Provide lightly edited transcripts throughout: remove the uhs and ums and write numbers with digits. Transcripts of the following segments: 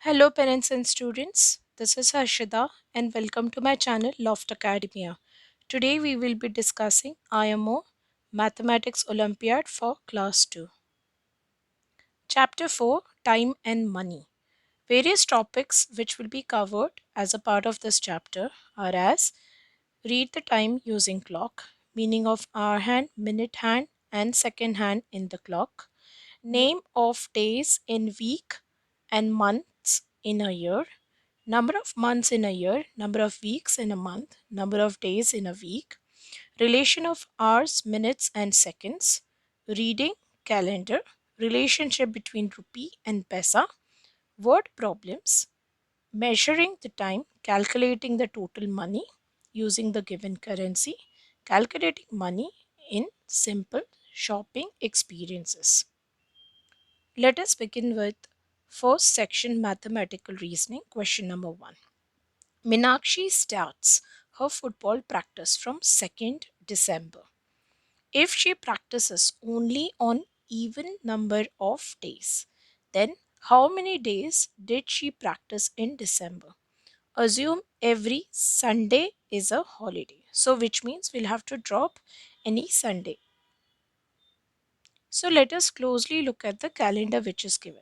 Hello, parents and students. This is Harshida, and welcome to my channel Loft Academia. Today, we will be discussing IMO Mathematics Olympiad for Class 2. Chapter 4 Time and Money. Various topics which will be covered as a part of this chapter are as read the time using clock, meaning of hour hand, minute hand, and second hand in the clock, name of days in week and months in a year, number of months in a year, number of weeks in a month, number of days in a week, relation of hours, minutes, and seconds, reading, calendar, relationship between rupee and pesa, word problems, measuring the time, calculating the total money using the given currency, calculating money in simple shopping experiences. Let us begin with first section mathematical reasoning question number 1. Minakshi starts her football practice from 2nd December. If she practices only on even number of days, then how many days did she practice in December? Assume every Sunday is a holiday. So which means we'll have to drop any Sunday. So let us closely look at the calendar which is given.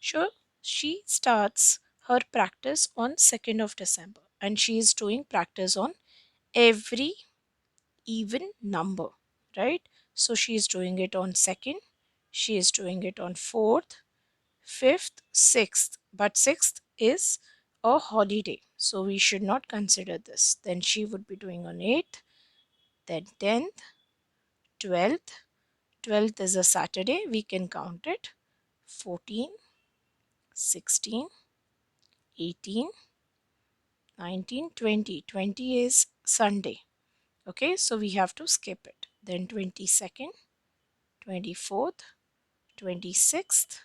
Sure, she starts her practice on 2nd of December and she is doing practice on every even number, right? So she is doing it on 2nd, she is doing it on 4th, 5th, 6th, but 6th is a holiday, so we should not consider this. Then she would be doing on 8th, then 10th, 12th. 12th is a Saturday, we can count it. 14, 16, 18, 19, 20. 20 is Sunday. Okay, so we have to skip it. Then 22nd, 24th, 26th,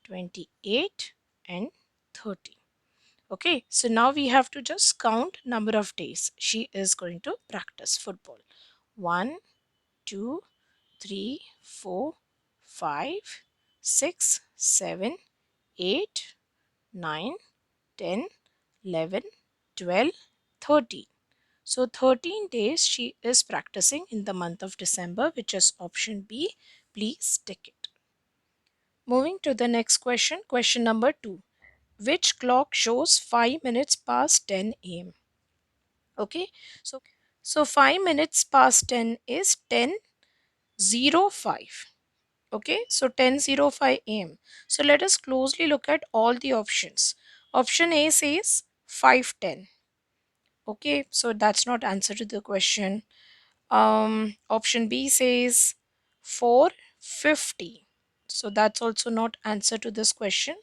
28th, and 30. Okay, so now we have to just count number of days she is going to practice football. 1, 2, 3, 4, 5, 6, 7, 8, 9, 10, 11, 12, 13. So 13 days she is practicing in the month of December, which is option B. Please tick it. Moving to the next question, question number 2. Which clock shows 5 minutes past 10 am? Okay, so 5 minutes past 10 is 10:05. Okay, so 10:05 am. So let us closely look at all the options. Option A says 5:10. Okay, so that's not answer to the question. Option B says 4:50. So that's also not answer to this question.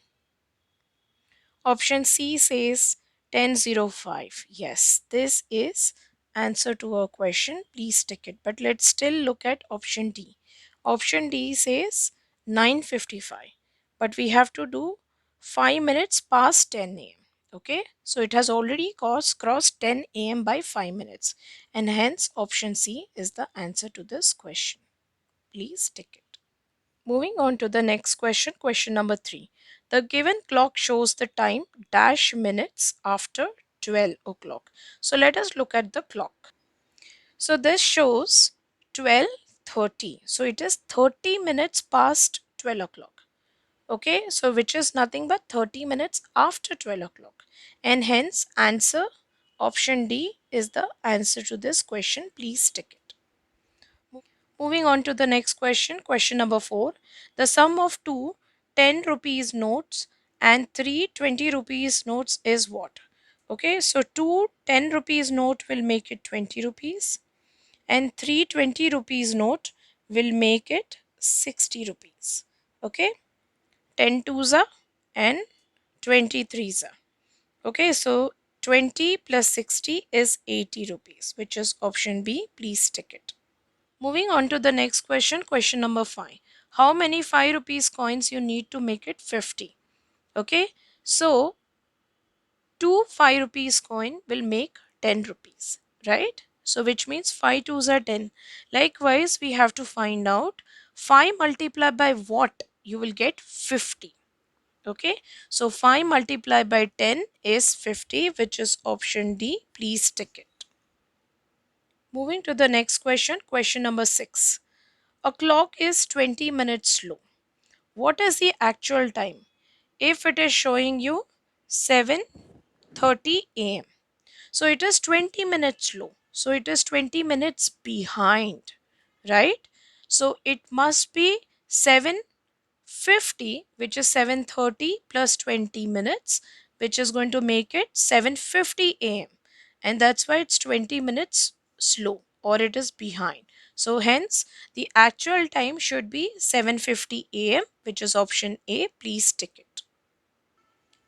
Option C says 10:05. Yes, this is answer to our question. Please tick it. But let's still look at option D. Option D says 9:55. But we have to do 5 minutes past 10 am. Okay, so it has already crossed 10 am by 5 minutes, and hence option C is the answer to this question. Please tick it. Moving on to the next question, question number 3. The given clock shows the time dash minutes after 12 o'clock. So let us look at the clock. So this shows 12:30. So it is 30 minutes past 12 o'clock. Okay, so which is nothing but 30 minutes after 12 o'clock. And hence answer option D is the answer to this question. Please tick it. Moving on to the next question, question number 4. The sum of two 10 rupees notes and three 20 rupees notes is what? Okay, so two 10 rupees note will make it 20 rupees and three 20 rupees note will make it 60 rupees. Okay, 10 twos are and 20 threes are. Okay, so 20 plus 60 is 80 rupees, which is option B. Please tick it. Moving on to the next question, question number 5. How many 5 rupees coins you need to make it 50? Okay, so two 5 rupees coin will make 10 rupees, right? So which means 5 twos are 10. Likewise, we have to find out 5 multiplied by what you will get 50. Okay, so 5 multiplied by 10 is 50, which is option D. Please tick it. Moving to the next question, question number 6. A clock is 20 minutes slow. What is the actual time? If it is showing you 7:30 a.m. So it is 20 minutes slow. So it is 20 minutes behind, right? So it must be 7:50, which is 7:30 plus 20 minutes, which is going to make it 7:50 a.m. And that's why it's 20 minutes slow or it is behind. So hence the actual time should be 7:50 a.m., which is option A. Please tick it.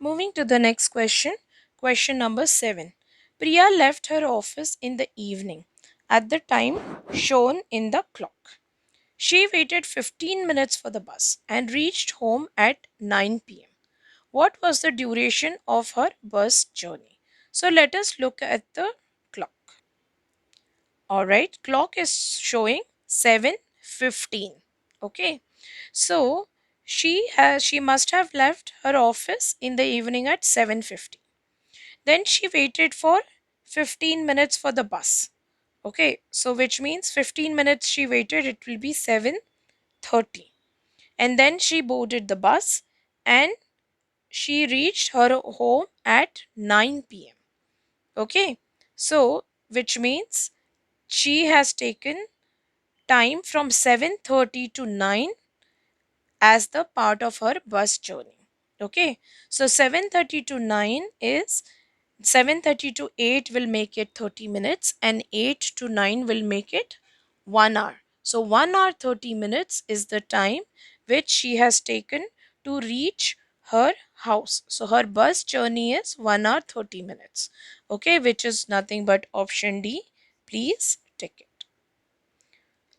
Moving to the next question, question number 7. Priya left her office in the evening at the time shown in the clock. She waited 15 minutes for the bus and reached home at 9 pm. What was the duration of her bus journey? So let us look at the clock. Alright, clock is showing 7:15. Okay. So she must have left her office in the evening at 7:50. Then she waited for 15 minutes for the bus. Okay, so which means 15 minutes she waited, it will be 7:30. And then she boarded the bus and she reached her home at 9 p.m. Okay, so which means she has taken time from 7:30 to 9 as the part of her bus journey. Okay, so 7:30 to 9 is 7:30 to 8 will make it 30 minutes and 8 to 9 will make it 1 hour. So 1 hour 30 minutes is the time which she has taken to reach her house. So her bus journey is 1 hour 30 minutes. Okay, which is nothing but option D. Please tick it.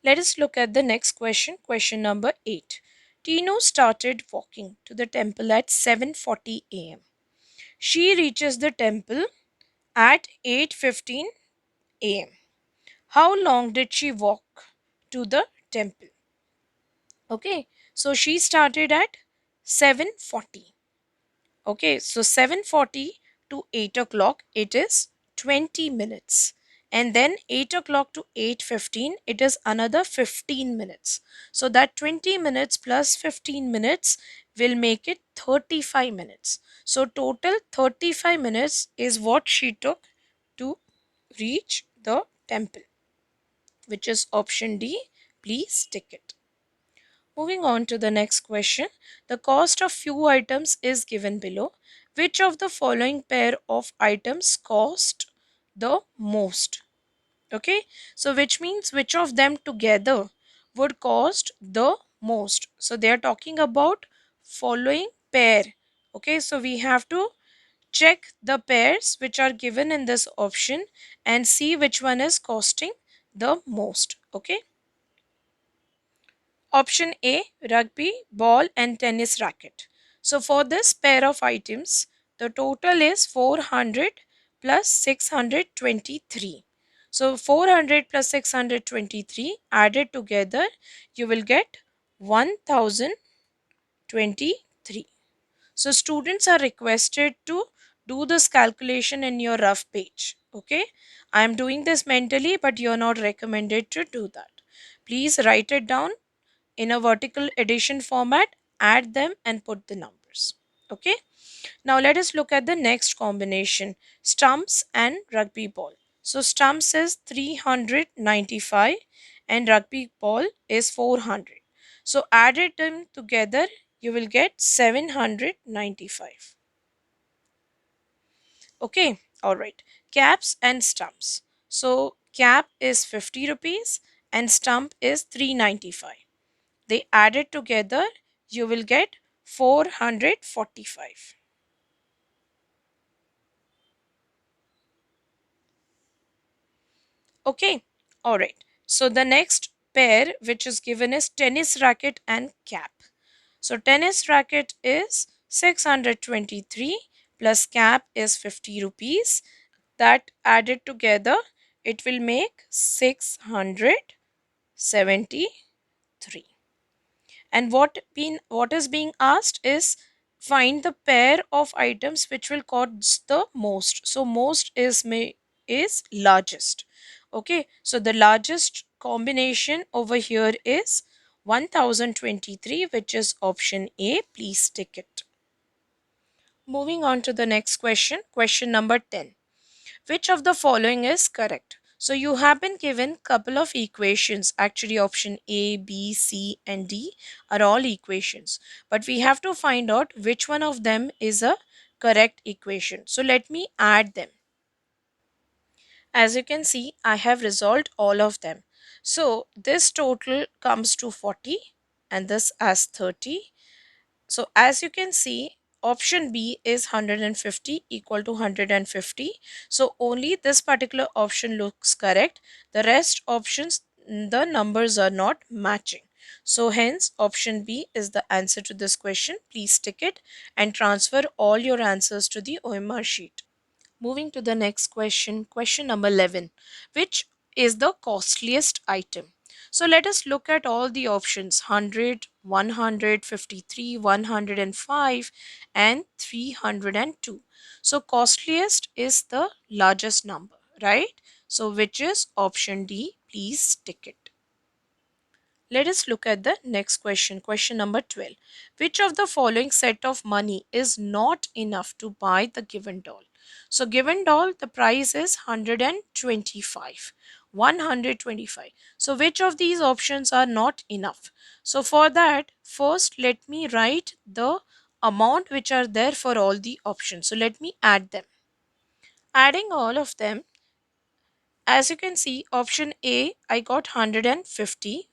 Let us look at the next question, question number 8. Tino started walking to the temple at 7:40 a.m. She reaches the temple at 8:15 a.m. How long did she walk to the temple? Okay, so she started at 7:40. Okay, so 7:40 to 8 o'clock it is 20 minutes. And then 8 o'clock to 8:15 it is another 15 minutes. So that 20 minutes plus 15 minutes will make it 35 minutes. So total 35 minutes is what she took to reach the temple, which is option D. Please tick it. Moving on to the next question. The cost of few items is given below. Which of the following pair of items cost the most? Okay, so which means which of them together would cost the most? So they are talking about following pair. Okay, so we have to check the pairs which are given in this option and see which one is costing the most. Okay. Option A, rugby, ball and tennis racket. So for this pair of items, the total is 400 plus 623. So 400 plus 623 added together, you will get 1023. So students are requested to do this calculation in your rough page. Okay, I am doing this mentally, but you are not recommended to do that. Please write it down in a vertical addition format, add them and put the numbers. Okay, now let us look at the next combination, stumps and rugby ball. So stumps is 395 and rugby ball is 400. So added them together, you will get 795. Okay, all right. Caps and stumps. So cap is 50 rupees and stump is 395. They added together, you will get 445. Okay, all right. So the next pair which is given is tennis racket and cap. So tennis racket is 623 plus cap is 50 rupees. That added together, it will make 673. And what is being asked is find the pair of items which will cost the most. So most is largest. Okay, so the largest combination over here is 1023, which is option A. Please tick it. Moving on to the next question, question number 10. Which of the following is correct? So you have been given couple of equations. Actually, option A, B, C, and D are all equations. But we have to find out which one of them is a correct equation. So let me add them. As you can see, I have resolved all of them. So this total comes to 40 and this as 30. So as you can see, option B is 150 equal to 150. So only this particular option looks correct. The rest options, the numbers are not matching. So hence option B is the answer to this question. Please tick it and transfer all your answers to the OMR sheet. Moving to the next question, question number 11. Which is the costliest item? So let us look at all the options: 100, 153, 105, and 302. So costliest is the largest number, right? So which is option D? Please tick it. Let us look at the next question, question number 12. Which of the following set of money is not enough to buy the given doll? So, given doll, the price is 125. 125. So, which of these options are not enough? So, for that, first let me write the amount which are there for all the options. So, let me add them. Adding all of them, as you can see, option A, I got 150.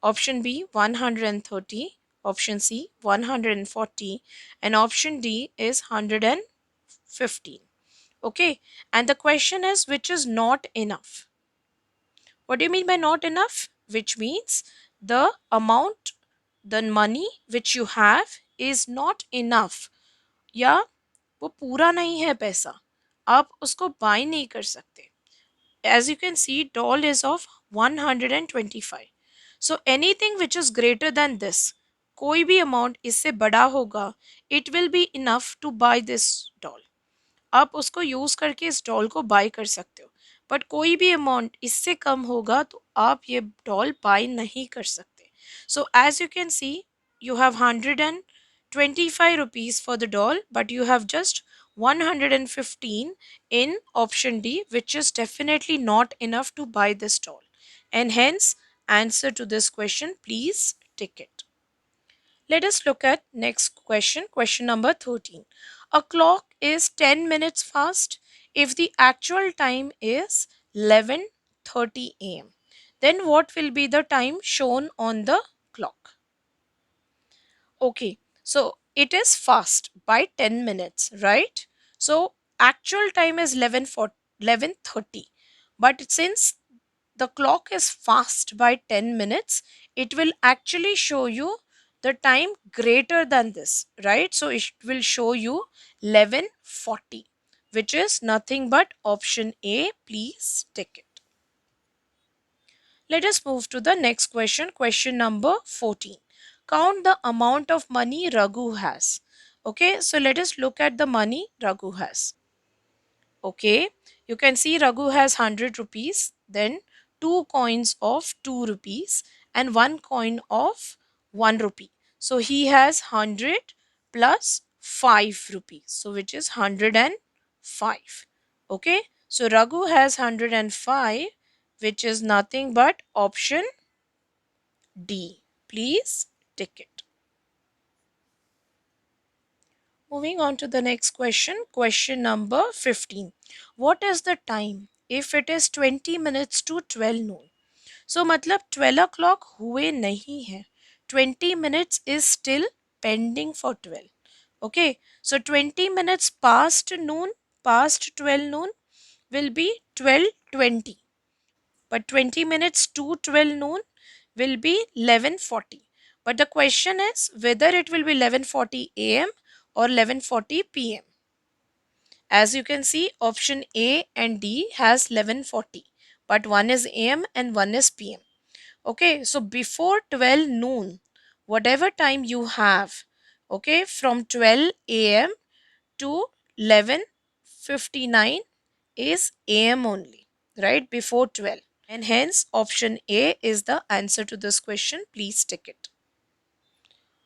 Option B 130, option C 140, and option D is 115. Okay, and the question is which is not enough. What do you mean by not enough? Which means the amount, the money which you have is not enough, या वो पूरा नहीं है पैसा, आप उसको bye नहीं कर सकते. As you can see, doll is of 125. So anything which is greater than this, कोई भी amount इससे बड़ा होगा, it will be enough to buy this doll. आप उसको यूज करके इस डॉल को बाय कर सकते हो. बट कोई भी अमाउंट इससे कम होगा तो आप ये डॉल बाय नहीं कर सकते. So as you can see, you have 125 rupees for the doll, but you have just 115 in option D, which is definitely not enough to buy this doll. And hence, answer to this question, please tick it. Let us look at next question, question number 13. A clock is 10 minutes fast if the actual time is 11:30 am. Then what will be the time shown on the clock? Okay, so it is fast by 10 minutes, right? So actual time is 11:30. But since the clock is fast by 10 minutes, it will actually show you the time greater than this, right? So it will show you 11:40, which is nothing but option A. Please tick it. Let us move to the next question, question number 14. Count the amount of money Raghu has. Okay, so let us look at the money Raghu has. Okay, you can see Raghu has 100 rupees, then two coins of 2 rupees and one coin of 1 rupee. So he has 100 plus 5 rupees, so which is 105. Okay, so Raghu has 105, which is nothing but option D. Please tick it. Moving on to the next question, question number 15. What is the time if it is 20 minutes to 12 noon? So मतलब 12 o'clock हुए नहीं है. 20 minutes is still pending for 12. Okay, so 20 minutes past noon, past 12 noon will be 12:20. But 20 minutes to 12 noon will be 11:40. But the question is whether it will be 11:40 am or 11:40 pm. As you can see, option A and D has 11:40, but one is am and one is pm. Okay, so before 12 noon, whatever time you have, Okay, from 12 a.m. to 11:59 is am only, right, before 12, and hence option A is the answer to this question. Please tick it.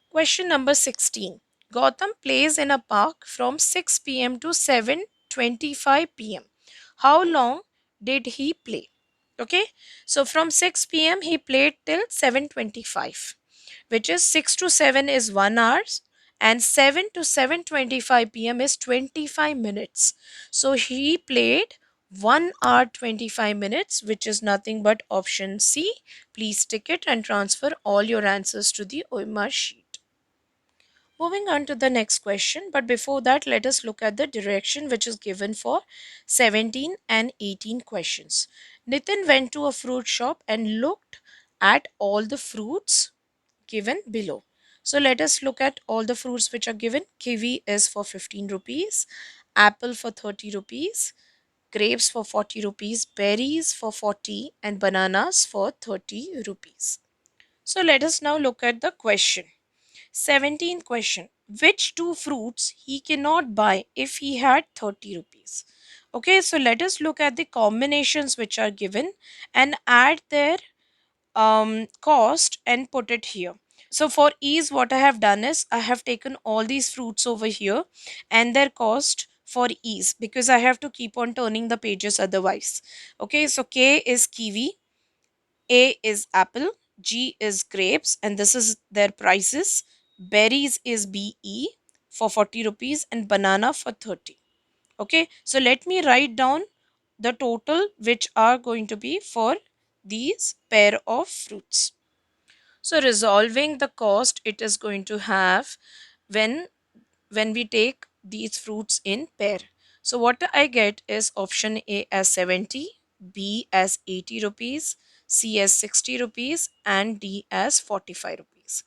Question number 16. Gautam plays in a park from 6 p.m. to 7:25 p.m. How long did he play? Okay, so from 6 p.m. he played till 7:25, which is 6 to 7 is 1 hour and 7 to 7:25 p.m. is 25 minutes. So he played 1 hour 25 minutes, which is nothing but option C. Please tick it and transfer all your answers to the OMR sheet. Moving on to the next question, but before that, let us look at the direction which is given for 17 and 18 questions. Nitin went to a fruit shop and looked at all the fruits given below. So let us look at all the fruits which are given. Kiwi is for 15 rupees, apple for 30 rupees, grapes for 40 rupees, berries for 40, and bananas for 30 rupees. So let us now look at the question. 17th question. Which two fruits he cannot buy if he had 30 rupees? Okay, so let us look at the combinations which are given and add their cost and put it here. So for ease, what I have done is I have taken all these fruits over here and their cost for ease, because I have to keep on turning the pages otherwise. Okay, so K is kiwi, A is apple, G is grapes, and this is their prices. Berries is BE for 40 rupees and banana for 30. Okay, so let me write down the total which are going to be for these pair of fruits. So resolving the cost it is going to have when we take these fruits in pair. So what I get is option A as 70, B as 80 rupees, C as 60 rupees, and D as 45 rupees.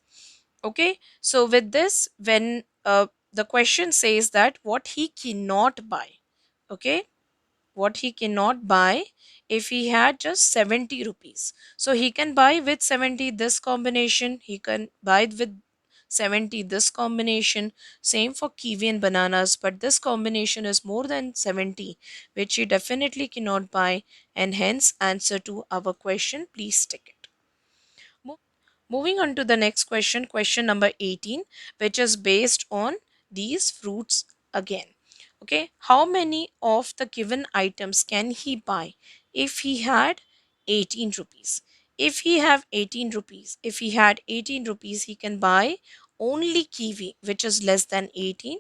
Okay, so with this, when the question says that what he cannot buy, okay, what he cannot buy if he had just 70 rupees. So he can buy with 70 this combination, he can buy with 70 this combination. Same for kiwi and bananas, but this combination is more than 70, which he definitely cannot buy, and hence answer to our question. Please tick it. Moving on to the next question, question number 18, which is based on these fruits again. Okay, how many of the given items can he buy if he had 18 rupees? If he have 18 rupees, if he had 18 rupees, he can buy only kiwi, which is less than 18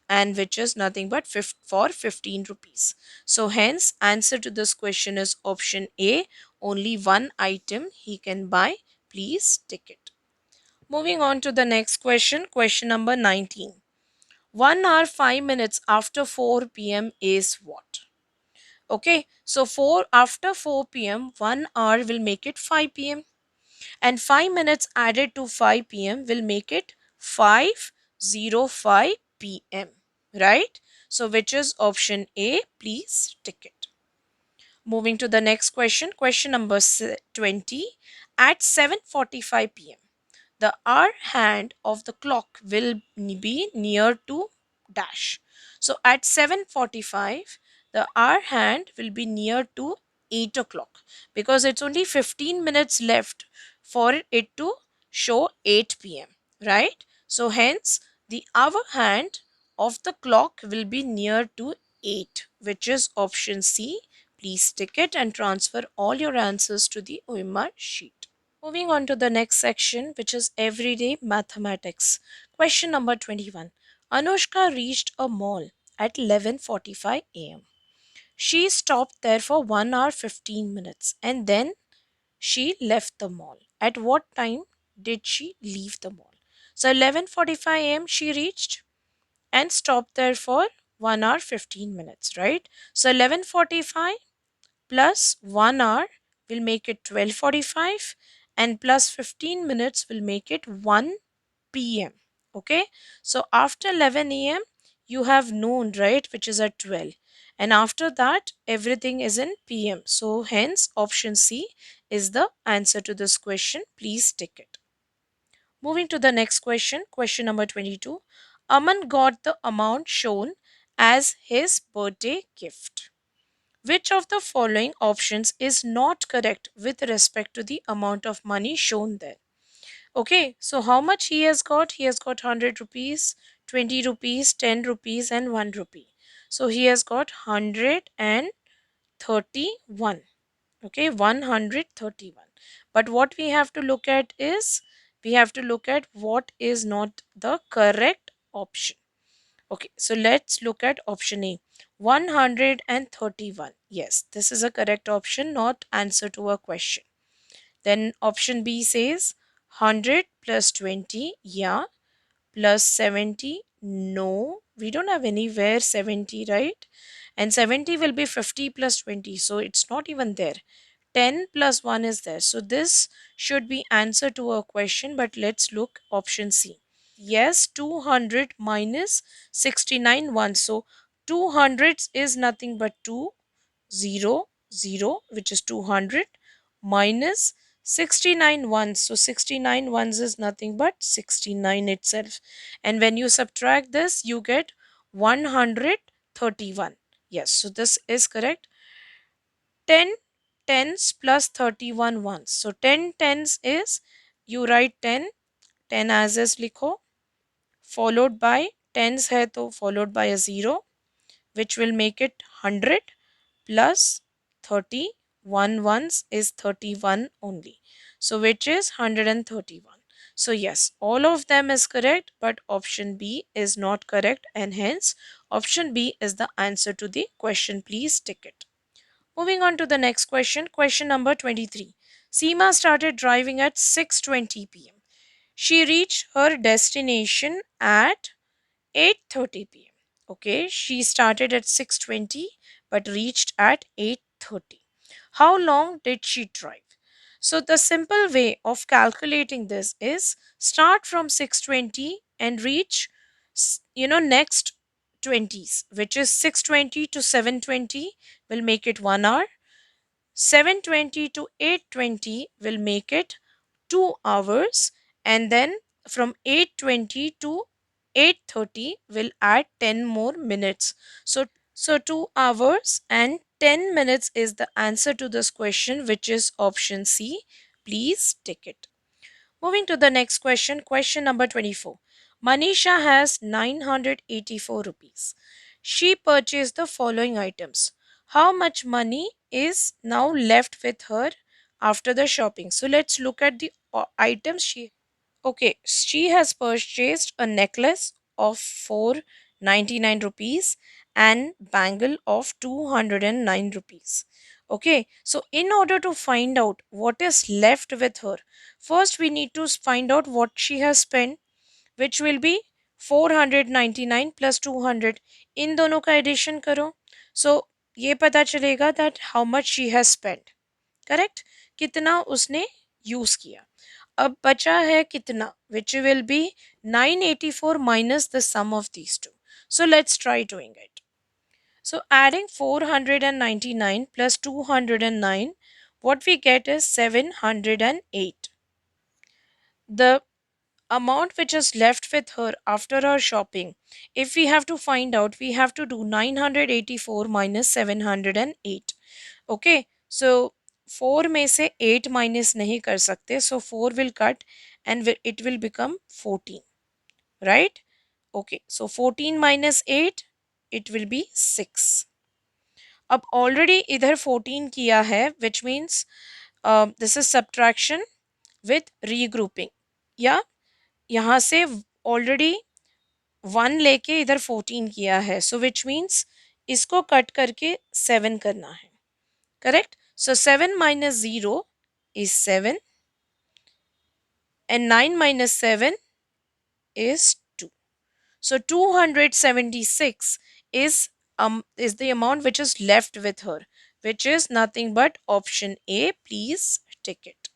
and which is nothing but for 15 rupees. So hence answer to this question is option A, only one item he can buy. Please tick it. Moving on to the next question, question number 19. 1 hour 5 minutes after 4 p.m. is what? Okay, so 4 after 4 p.m. 1 hour will make it 5 p.m. and 5 minutes added to 5 p.m. will make it 5:05 p.m. Right? So which is option A? Please tick it. Moving to the next question, question number 20. At 7:45 p.m. the hour hand of the clock will be near to dash. So at 7:45 the hour hand will be near to 8 o'clock, because it's only 15 minutes left for it to show 8 p.m. right? So hence the hour hand of the clock will be near to 8, which is option C. Please tick it and transfer all your answers to the OMR sheet. Moving on to the next section, which is everyday mathematics. Question number 21. Anushka reached a mall at 11:45 a.m. She stopped there for 1 hour 15 minutes and then she left the mall. At what time did she leave the mall? So 11:45 a.m. she reached and stopped there for 1 hour 15 minutes, right? So 11:45 plus 1 hour will make it 12:45 and plus 15 minutes will make it 1 p.m. Okay, so after 11 a.m. you have noon, right, which is at 12, and after that everything is in p.m. So hence option C is the answer to this question. Please tick it. Moving to the next question, question number 22. Aman got the amount shown as his birthday gift. Which of the following options is not correct with respect to the amount of money shown there? Okay, so how much he has got? He has got 100 rupees, 20 rupees, 10 rupees, and 1 rupee. So he has got 131. Okay, 131. But what we have to look at is we have to look at what is not the correct option. Okay, so let's look at option A. 131. Yes, this is a correct option, not answer to a question. Then option B says 100 plus 20. Yeah. Plus 70. No, we don't have anywhere 70, right? And 70 will be 50 plus 20. So it's not even there. 10 plus 1 is there. So this should be answer to a question, but let's look option C. Yes, 200 minus 69 1. So 200 is nothing but 2 0 0, which is 200, minus 69 ones. So 69 ones is nothing but 69 itself. And when you subtract this, you get 131. Yes, so this is correct. 10 tens plus 31 ones. So 10 tens is, you write 10, 10 as is likho, followed by tens hai to followed by a 0, which will make it 100, plus 30, 1 ones is 31 only. So which is 131. So yes, all of them is correct, but option B is not correct, and hence option B is the answer to the question. Please tick it. Moving on to the next question, question number 23. Seema started driving at 6:20 p.m. She reached her destination at 8:30 p.m. Okay, she started at 6:20 but reached at 8:30. How long did she drive? So the simple way of calculating this is start from 6:20 and reach next 20s, which is 6:20 to 7:20 will make it 1 hour. 7:20 to 8:20 will make it 2 hours, and then from 8:20 to 8:30 will add 10 more minutes. So 2 hours and 10 minutes is the answer to this question, which is option C. Please tick it. Moving to the next question, question number 24. Manisha has 984 rupees. She purchased the following items. How much money is now left with her after the shopping? So let's look at the items she. Okay, she has purchased a necklace of 499 rupees and bangle of 209 rupees. Okay, so in order to find out what is left with her, first we need to find out what she has spent, which will be 499 plus 200. इन दोनों का addition करो. So ये पता चलेगा that how much she has spent. Correct, कितना उसने use किया. अब बचा है कितना, which will be 984 minus the sum of these two. So let's try doing it. So adding 499 plus 209, what we get is 708. The amount which is left with her after her shopping, if we have to find out, we have to do 984 minus 708. Okay, so 4 में से 8 minus नहीं कर सकते, so 4 will cut and it will become 14, right? Okay, so 14 minus 8, it will be 6. अब already इधर 14 किया है, which means this is subtraction with regrouping. या यहाँ से already 1 लेके इधर 14 किया है, so which means इसको कट करके 7 करना है. Correct? So 7 minus 0 is 7 and 9 minus 7 is 2. So 276 is the amount which is left with her, which is nothing but option A. Please tick it.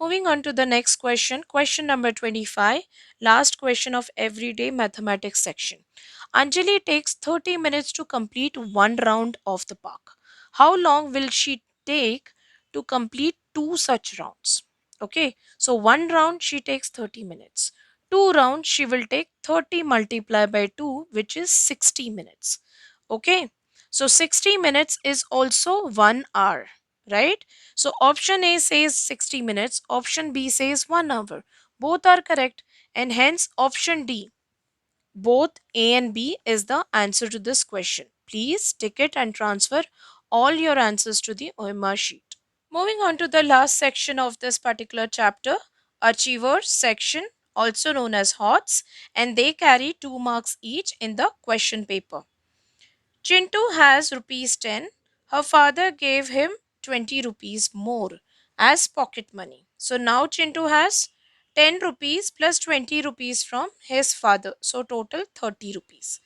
Moving on to the next question, question number 25, last question of everyday mathematics section. Anjali takes 30 minutes to complete one round of the park. How long will she take to complete two such rounds? Okay, so one round she takes 30 minutes. Two rounds she will take 30 multiplied by 2, which is 60 minutes. Okay, so 60 minutes is also 1 hour, right? So option A says 60 minutes, option B says 1 hour. Both are correct, and hence option D, both A and B, is the answer to this question. Please tick it and transfer all your answers to the OMR sheet. Moving on to the last section of this particular chapter, Achievers section, also known as HOTS, and they carry 2 marks each in the question paper. Chintu has rupees 10. Her father gave him 20 rupees more as pocket money. So now Chintu has 10 rupees plus 20 rupees from his father. So total 30 rupees.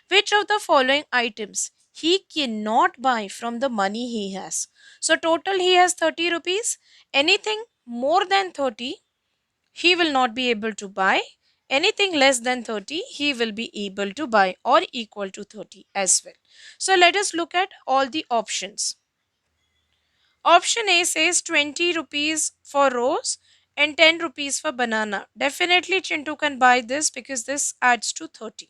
Which of the following items he cannot buy from the money he has? So total he has 30 rupees. Anything more than 30 he will not be able to buy. Anything less than 30 he will be able to buy, or equal to 30 as well. So let us look at all the options. Option A says 20 rupees for rose and 10 rupees for banana. Definitely Chintu can buy this because this adds to 30.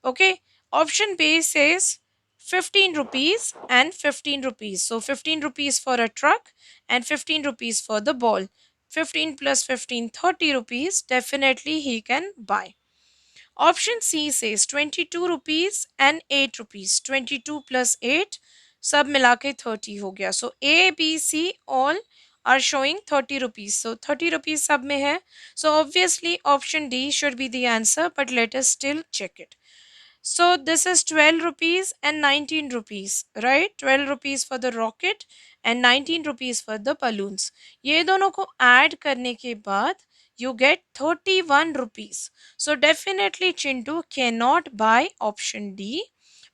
Okay. Option B says 15 rupees and 15 rupees. So 15 rupees for a truck and 15 rupees for the ball. 15 plus 15, 30 rupees. Definitely he can buy. Option C says 22 rupees and 8 rupees. 22 plus 8 सब मिला के 30 हो गया. So A, B, C all are showing 30 rupees. So 30 rupees सब में है. So obviously option D should be the answer, but let us still check it. So this is 12 rupees and 19 rupees, right? 12 rupees for the rocket and 19 rupees for the balloons. ये दोनों को add करने के बाद you get 31 rupees. So definitely Chintu cannot buy option D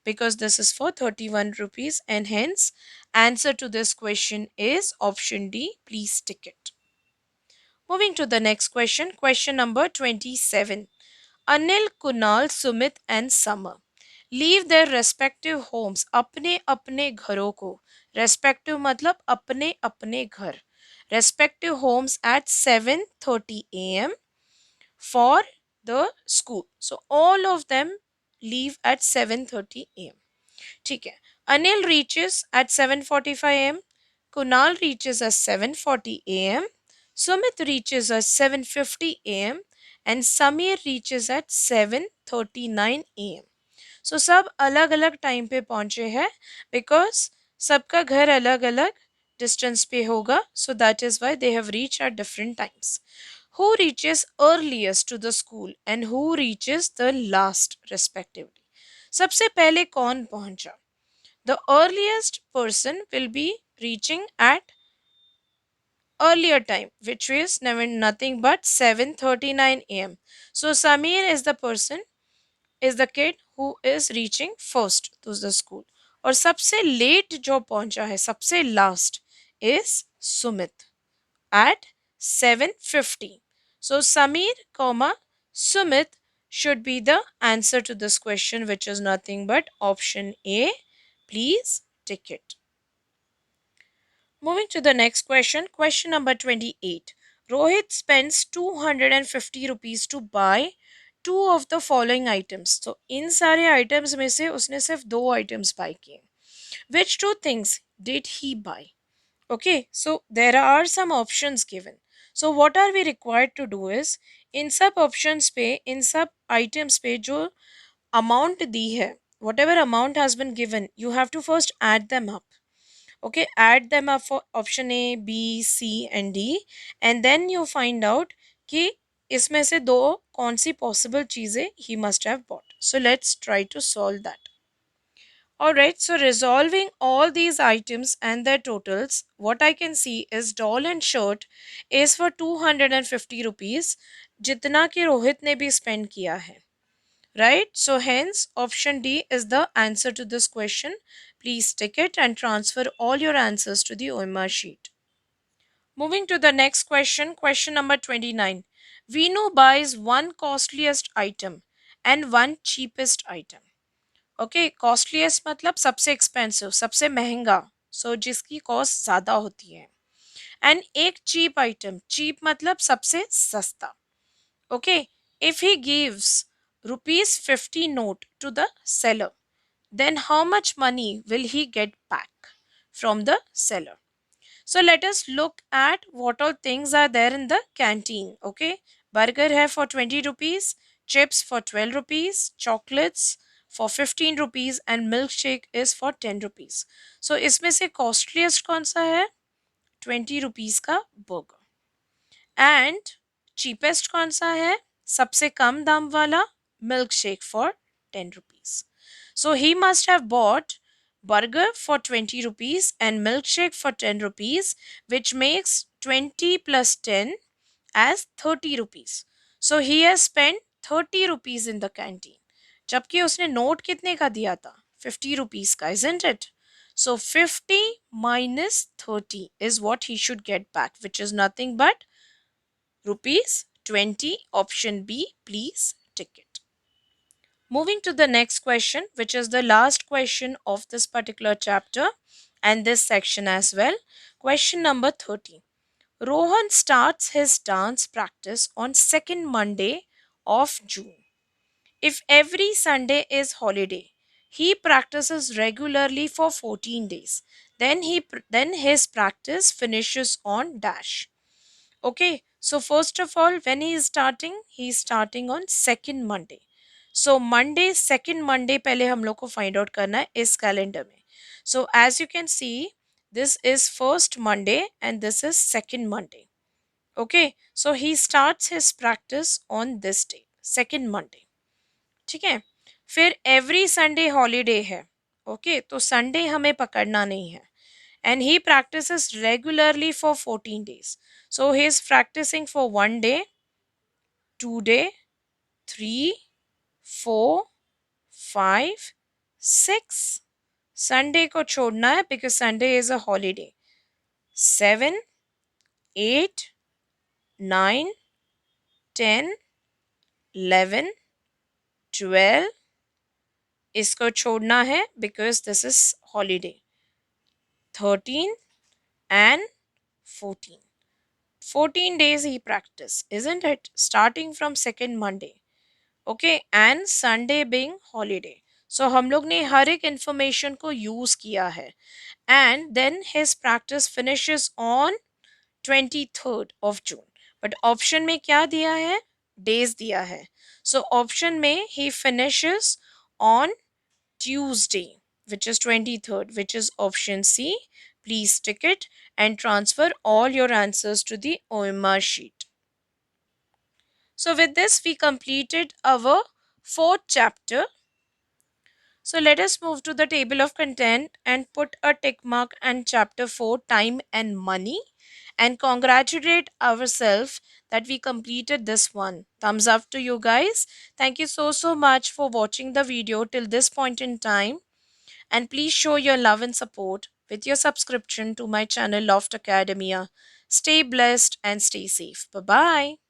because this is for 31 rupees, and hence answer to this question is option D. Please tick it. Moving to the next question, question number 27. Anil, Kunal, Sumit and Summer leave their respective homes, अपने अपने घरों को, respective मतलब अपने अपने घर, respective homes at 7:30 a.m. for the school. So all of them leave at 7:30 a.m. ठीक है. Anil reaches at 7:45 a.m. Kunal reaches at 7:40 a.m. Sumit reaches at 7:50 a.m. and Samir reaches at 7:39 a.m. So सब अलग अलग time पे पहुंचे हैं because सबका घर अलग अलग डिस्टेंस पे होगा. So that is why they have reached at different times. Who reaches earliest to the school and who reaches the last respectively? सबसे पहले कौन पहुंचा? The earliest person will be reaching at earlier time, which is nothing but 7:39 a.m. So Samir is the person, is the kid who is reaching first to the school. और सबसे late जो पहुंचा है, सबसे last is Sumit at 7:50. So Samir, comma Sumit should be the answer to this question, which is nothing but option A. Please tick it. Moving to the next question, question number 28. Rohit spends 250 rupees to buy two of the following items. So इन सारे items में से उसने सिर्फ दो items buy किए. Which two things did he buy? Okay, so there are some options given. So what are we required to do is इन सब options पे, इन सब items पे जो amount दी है, whatever amount has been given, you have to first add them up. Okay, add them up for option A, B, C and D, and then you find out कि इसमें से दो कौन सी possible चीजें he must have bought. So let's try to solve that. Alright, so resolving all these items and their totals, what I can see is doll and shirt is for 250 rupees, जितना कि रोहित ने भी spend किया है. Right? So hence option D is the answer to this question. Please tick it and transfer all your answers to the OMR sheet. Moving to the next question, question number 29. Vinu buys one costliest item and one cheapest item. Okay, costliest मतलब सबसे expensive, सबसे महंगा. So जिसकी cost ज़्यादा होती है. And एक cheap item, cheap मतलब सबसे सस्ता. Okay, if he gives ₹50 note to the seller, then how much money will he get back from the seller? So let us look at what all things are there in the canteen. Okay, burger hai for 20 rupees, chips for 12 rupees, chocolates for 15 rupees and milkshake is for 10 rupees. So इसमें से costliest कौन सा है? 20 rupees का burger. And cheapest कौन सा है? सबसे कम दाम वाला milk shake for 10 rupees. So he must have bought burger for 20 rupees and milkshake for 10 rupees, which makes 20 plus 10 as 30 rupees. So he has spent 30 rupees in the canteen. जबकि उसने note कितने का दिया था? 50 rupees का, isn't it? So 50 minus 30 is what he should get back, which is nothing but rupees 20. Option B, please tick it. Moving to the next question, which is the last question of this particular chapter and this section as well. Question number 30. Rohan starts his dance practice on second Monday of June. If every Sunday is holiday, he practices regularly for 14 days. Then his practice finishes on dash. Okay, so first of all, when he is starting on second Monday. So Monday, second Monday पहले हम लोग को find out करना है इस calendar में. So as you can see, this is first Monday and this is second Monday. Okay, so he starts his practice on this day, second Monday. ठीक है, फिर every Sunday holiday है. Okay, तो Sunday हमें पकड़ना नहीं है. And he practices regularly for 14 days. So he is practicing for 1 day, 2 day, 3, 4, 5, 6. Sunday को छोड़ना है because Sunday is a holiday. 7, 8, 9, 10, 11, 12. इसको छोड़ना है because this is holiday. 13 and 14. 14 days he practiced, isn't it? Starting from second Monday. Okay, and Sunday being holiday. So हम लोग ने हर एक information को use किया है. And then his practice finishes on 23rd of June. But option में क्या दिया है? Days दिया है. So option में he finishes on Tuesday, which is 23rd, which is option C. Please tick it and transfer all your answers to the OMR sheet. So with this, we completed our fourth chapter. So let us move to the table of content and put a tick mark and chapter 4, time and money, and congratulate ourselves that we completed this one. Thumbs up to you guys. Thank you so much for watching the video till this point in time, and please show your love and support with your subscription to my channel Loft Academia. Stay blessed and stay safe. Bye bye.